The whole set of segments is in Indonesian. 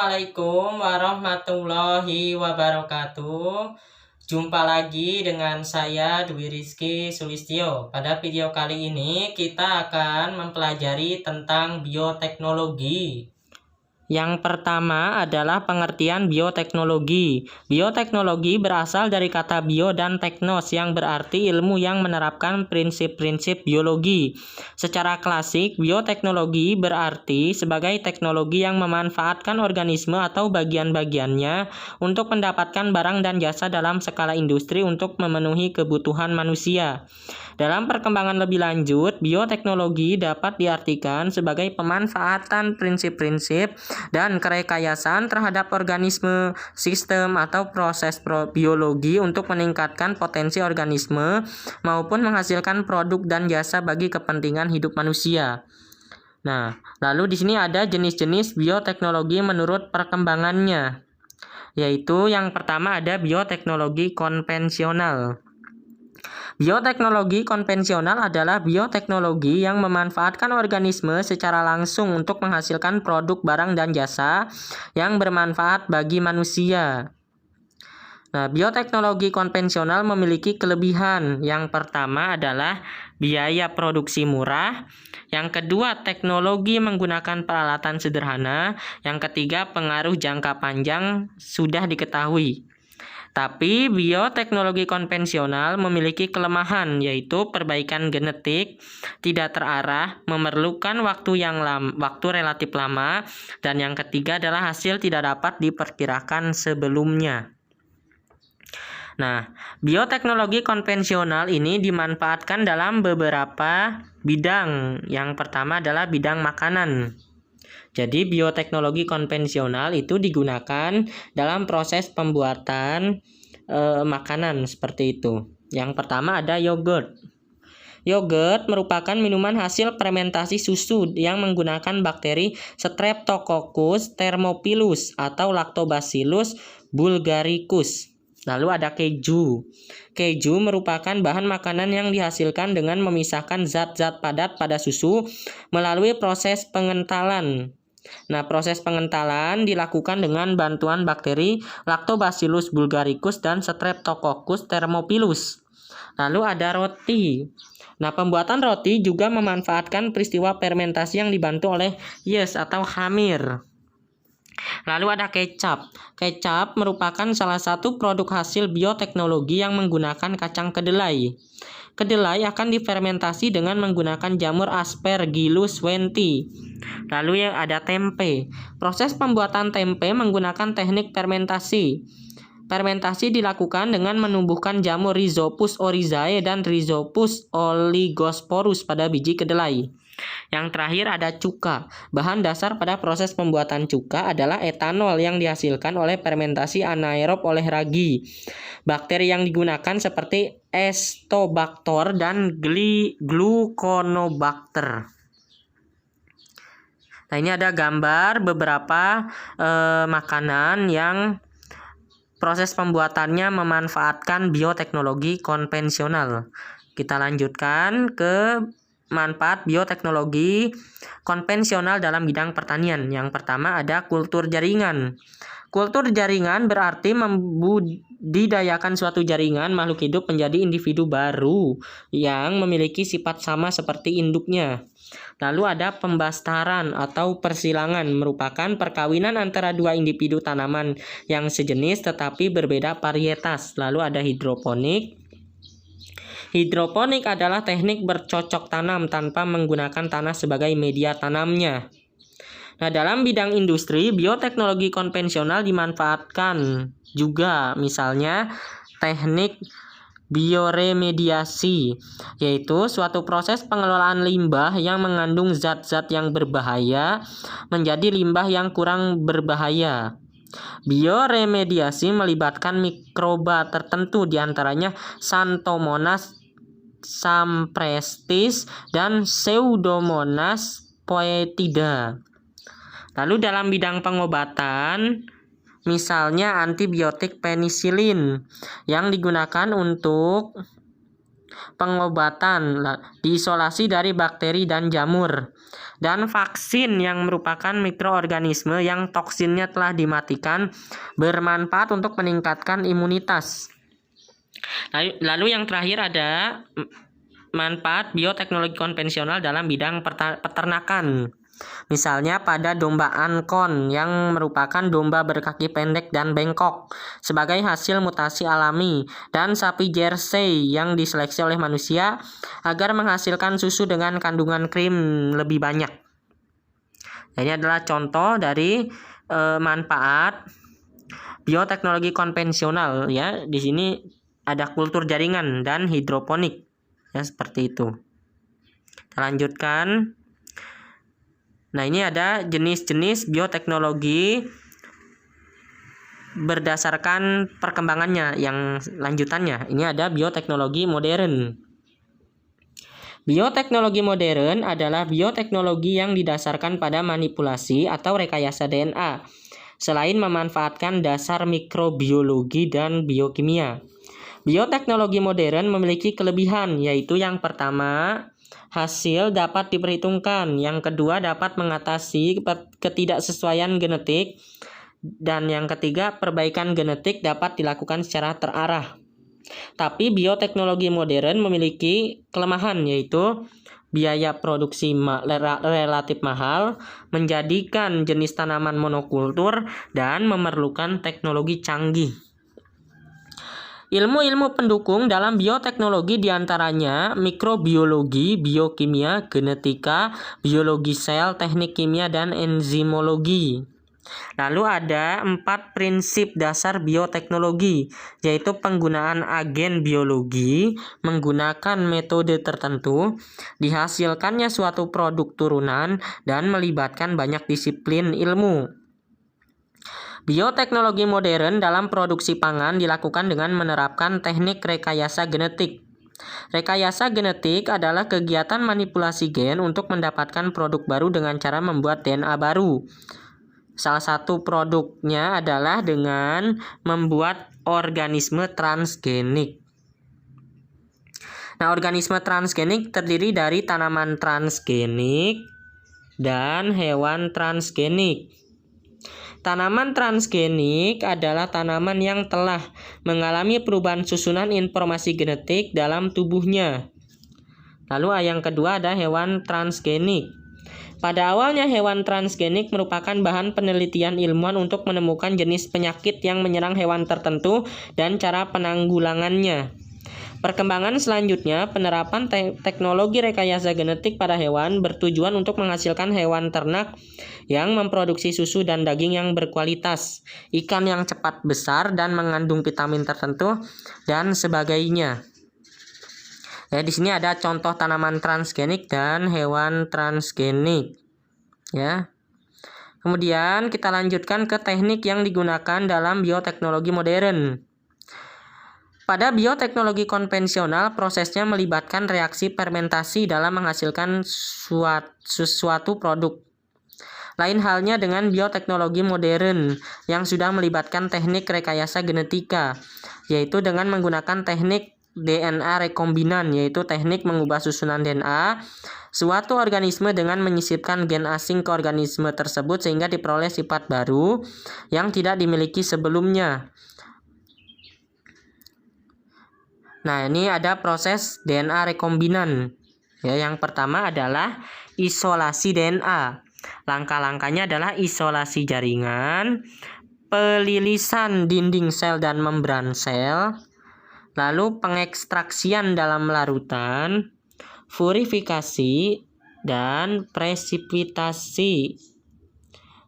Assalamualaikum warahmatullahi wabarakatuh. Jumpa lagi dengan saya Dwi Rizky Sulistyo. Pada video kali ini kita akan mempelajari tentang bioteknologi. Yang pertama adalah pengertian bioteknologi. Bioteknologi berasal dari kata bio dan teknos yang berarti ilmu yang menerapkan prinsip-prinsip biologi. Secara klasik, bioteknologi berarti sebagai teknologi yang memanfaatkan organisme atau bagian-bagiannya untuk mendapatkan barang dan jasa dalam skala industri untuk memenuhi kebutuhan manusia. Dalam perkembangan lebih lanjut, bioteknologi dapat diartikan sebagai pemanfaatan prinsip-prinsip dan kerekayasaan terhadap organisme, sistem, atau proses biologi untuk meningkatkan potensi organisme maupun menghasilkan produk dan jasa bagi kepentingan hidup manusia. Nah, lalu di sini ada jenis-jenis bioteknologi menurut perkembangannya, yaitu yang pertama ada bioteknologi konvensional. Bioteknologi konvensional adalah bioteknologi yang memanfaatkan organisme secara langsung untuk menghasilkan produk, barang, dan jasa yang bermanfaat bagi manusia. Nah, bioteknologi konvensional memiliki kelebihan. Yang pertama adalah biaya produksi murah. Yang kedua, teknologi menggunakan peralatan sederhana. Yang ketiga, pengaruh jangka panjang sudah diketahui. Tapi bioteknologi konvensional memiliki kelemahan, yaitu perbaikan genetik tidak terarah, memerlukan waktu relatif lama, dan yang ketiga adalah hasil tidak dapat diperkirakan sebelumnya. Nah, bioteknologi konvensional ini dimanfaatkan dalam beberapa bidang. Yang pertama adalah bidang makanan. Jadi bioteknologi konvensional itu digunakan dalam proses pembuatan makanan seperti itu. Yang pertama ada yogurt. Yogurt merupakan minuman hasil fermentasi susu yang menggunakan bakteri Streptococcus thermophilus atau Lactobacillus bulgaricus. Lalu ada keju. Keju merupakan bahan makanan yang dihasilkan dengan memisahkan zat-zat padat pada susu melalui proses pengentalan. Nah, proses pengentalan dilakukan dengan bantuan bakteri Lactobacillus bulgaricus dan Streptococcus thermophilus. Lalu ada roti. Nah, pembuatan roti juga memanfaatkan peristiwa fermentasi yang dibantu oleh yeast atau khamir. Lalu ada kecap. Kecap merupakan salah satu produk hasil bioteknologi yang menggunakan kacang kedelai. Kedelai akan difermentasi dengan menggunakan jamur Aspergillus wenti. Lalu yang ada tempe. Proses pembuatan tempe menggunakan teknik fermentasi. Fermentasi dilakukan dengan menumbuhkan jamur Rhizopus oryzae dan Rhizopus oligosporus pada biji kedelai. Yang terakhir ada cuka. Bahan dasar pada proses pembuatan cuka adalah etanol yang dihasilkan oleh fermentasi anaerob oleh ragi. Bakteri yang digunakan seperti Stobacter dan Gluconobacter. Nah, ini ada gambar beberapa makanan yang proses pembuatannya memanfaatkan bioteknologi konvensional. Kita lanjutkan ke manfaat bioteknologi konvensional dalam bidang pertanian. Yang pertama ada kultur jaringan. Kultur jaringan berarti membudidayakan suatu jaringan makhluk hidup menjadi individu baru yang memiliki sifat sama seperti induknya. Lalu ada pembastaran atau persilangan, merupakan perkawinan antara dua individu tanaman yang sejenis tetapi berbeda varietas. Lalu ada hidroponik. Hidroponik adalah teknik bercocok tanam tanpa menggunakan tanah sebagai media tanamnya. Nah, dalam bidang industri, bioteknologi konvensional dimanfaatkan juga, misalnya teknik bioremediasi, yaitu suatu proses pengelolaan limbah yang mengandung zat-zat yang berbahaya menjadi limbah yang kurang berbahaya. Bioremediasi melibatkan mikroba tertentu, diantaranya Xanthomonas samprestis dan Pseudomonas foetida. Lalu dalam bidang pengobatan, misalnya antibiotik penisilin yang digunakan untuk pengobatan, diisolasi dari bakteri dan jamur, dan vaksin yang merupakan mikroorganisme yang toksinnya telah dimatikan, bermanfaat untuk meningkatkan imunitas. Lalu yang terakhir ada manfaat bioteknologi konvensional dalam bidang peternakan. Misalnya pada domba ankon yang merupakan domba berkaki pendek dan bengkok sebagai hasil mutasi alami, dan sapi Jersey yang diseleksi oleh manusia agar menghasilkan susu dengan kandungan krim lebih banyak. Ini adalah contoh dari manfaat bioteknologi konvensional ya. Di sini ada kultur jaringan dan hidroponik ya, seperti itu. Kita lanjutkan. Nah, ini ada jenis-jenis bioteknologi berdasarkan perkembangannya yang lanjutannya. Ini ada bioteknologi modern. Bioteknologi modern adalah bioteknologi yang didasarkan pada manipulasi atau rekayasa DNA, selain memanfaatkan dasar mikrobiologi dan biokimia. Bioteknologi modern memiliki kelebihan, yaitu yang pertama, hasil dapat diperhitungkan. Yang kedua, dapat mengatasi ketidaksesuaian genetik. Dan yang ketiga, perbaikan genetik dapat dilakukan secara terarah. Tapi bioteknologi modern memiliki kelemahan, yaitu biaya produksi relatif mahal, menjadikan jenis tanaman monokultur, dan memerlukan teknologi canggih. Ilmu-ilmu pendukung dalam bioteknologi diantaranya mikrobiologi, biokimia, genetika, biologi sel, teknik kimia, dan enzimologi. Lalu ada 4 prinsip dasar bioteknologi, yaitu penggunaan agen biologi, menggunakan metode tertentu, dihasilkannya suatu produk turunan, dan melibatkan banyak disiplin ilmu. Bioteknologi modern dalam produksi pangan dilakukan dengan menerapkan teknik rekayasa genetik. Rekayasa genetik adalah kegiatan manipulasi gen untuk mendapatkan produk baru dengan cara membuat DNA baru. Salah satu produknya adalah dengan membuat organisme transgenik. Nah, organisme transgenik terdiri dari tanaman transgenik dan hewan transgenik. Tanaman transgenik adalah tanaman yang telah mengalami perubahan susunan informasi genetik dalam tubuhnya. Lalu yang kedua ada hewan transgenik. Pada awalnya hewan transgenik merupakan bahan penelitian ilmuwan untuk menemukan jenis penyakit yang menyerang hewan tertentu dan cara penanggulangannya. Perkembangan selanjutnya, penerapan teknologi rekayasa genetik pada hewan bertujuan untuk menghasilkan hewan ternak yang memproduksi susu dan daging yang berkualitas, ikan yang cepat besar dan mengandung vitamin tertentu, dan sebagainya. Ya, di sini ada contoh tanaman transgenik dan hewan transgenik. Ya. Kemudian kita lanjutkan ke teknik yang digunakan dalam bioteknologi modern. Pada bioteknologi konvensional, prosesnya melibatkan reaksi fermentasi dalam menghasilkan suatu produk. Lain halnya dengan bioteknologi modern yang sudah melibatkan teknik rekayasa genetika, yaitu dengan menggunakan teknik DNA rekombinan, yaitu teknik mengubah susunan DNA suatu organisme dengan menyisipkan gen asing ke organisme tersebut sehingga diperoleh sifat baru yang tidak dimiliki sebelumnya. Nah, ini ada proses DNA rekombinan. Ya, yang pertama adalah isolasi DNA. Langkah-langkahnya adalah isolasi jaringan, pelilisan dinding sel dan membran sel, lalu pengekstraksian dalam larutan, purifikasi, dan presipitasi.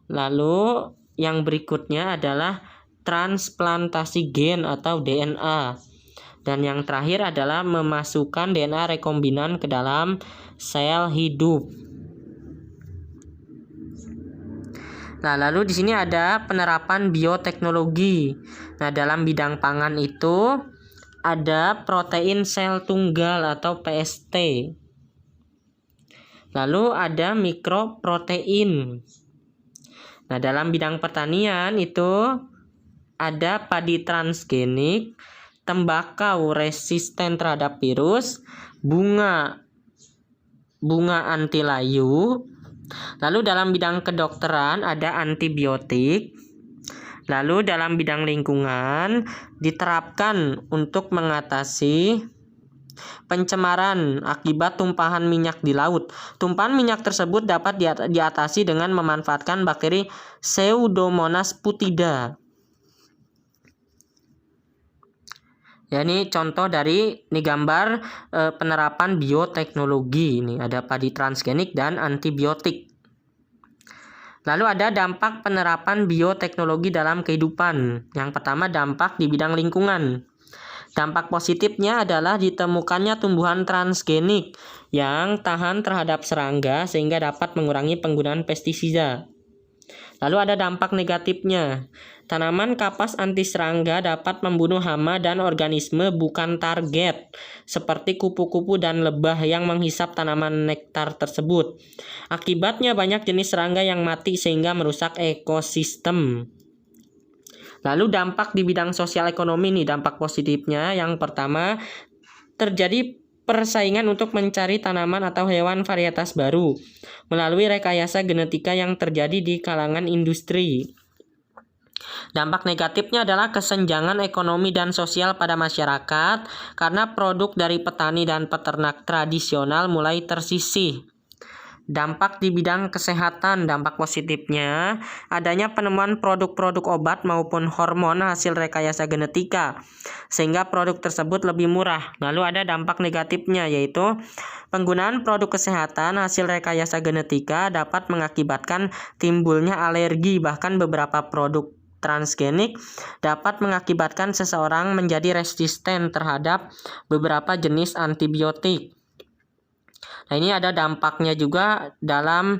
Lalu yang berikutnya adalah transplantasi gen atau DNA. Dan yang terakhir adalah memasukkan DNA rekombinan ke dalam sel hidup. Nah, lalu di sini ada penerapan bioteknologi. Nah, dalam bidang pangan itu ada protein sel tunggal atau PST. Lalu ada mikroprotein. Nah, dalam bidang pertanian itu ada padi transgenik, tembakau resisten terhadap virus, bunga anti layu. Lalu dalam bidang kedokteran ada antibiotik. Lalu dalam bidang lingkungan diterapkan untuk mengatasi pencemaran akibat tumpahan minyak di laut. Tumpahan minyak tersebut dapat diatasi dengan memanfaatkan bakteri Pseudomonas putida. Ya, ini contoh dari gambar penerapan bioteknologi. Ini ada padi transgenik dan antibiotik. Lalu ada dampak penerapan bioteknologi dalam kehidupan. Yang pertama, dampak di bidang lingkungan. Dampak positifnya adalah ditemukannya tumbuhan transgenik yang tahan terhadap serangga sehingga dapat mengurangi penggunaan pestisida. Lalu ada dampak negatifnya. Tanaman kapas anti serangga dapat membunuh hama dan organisme bukan target, seperti kupu-kupu dan lebah yang menghisap tanaman nektar tersebut. Akibatnya banyak jenis serangga yang mati sehingga merusak ekosistem. Lalu dampak di bidang sosial ekonomi nih, dampak positifnya yang pertama, terjadi persaingan untuk mencari tanaman atau hewan varietas baru melalui rekayasa genetika yang terjadi di kalangan industri. Dampak negatifnya adalah kesenjangan ekonomi dan sosial pada masyarakat karena produk dari petani dan peternak tradisional mulai tersisih. Dampak di bidang kesehatan, dampak positifnya adanya penemuan produk-produk obat maupun hormon hasil rekayasa genetika sehingga produk tersebut lebih murah. Lalu ada dampak negatifnya yaitu penggunaan produk kesehatan hasil rekayasa genetika dapat mengakibatkan timbulnya alergi, bahkan beberapa produk transgenik dapat mengakibatkan seseorang menjadi resisten terhadap beberapa jenis antibiotik. Nah, ini ada dampaknya juga dalam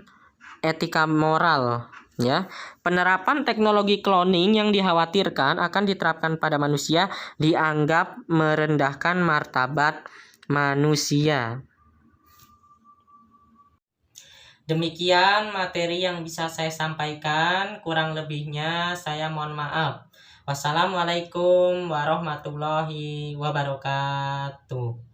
etika moral, ya. Penerapan teknologi cloning yang dikhawatirkan akan diterapkan pada manusia dianggap merendahkan martabat manusia. Demikian materi yang bisa saya sampaikan, kurang lebihnya saya mohon maaf. Wassalamualaikum warahmatullahi wabarakatuh.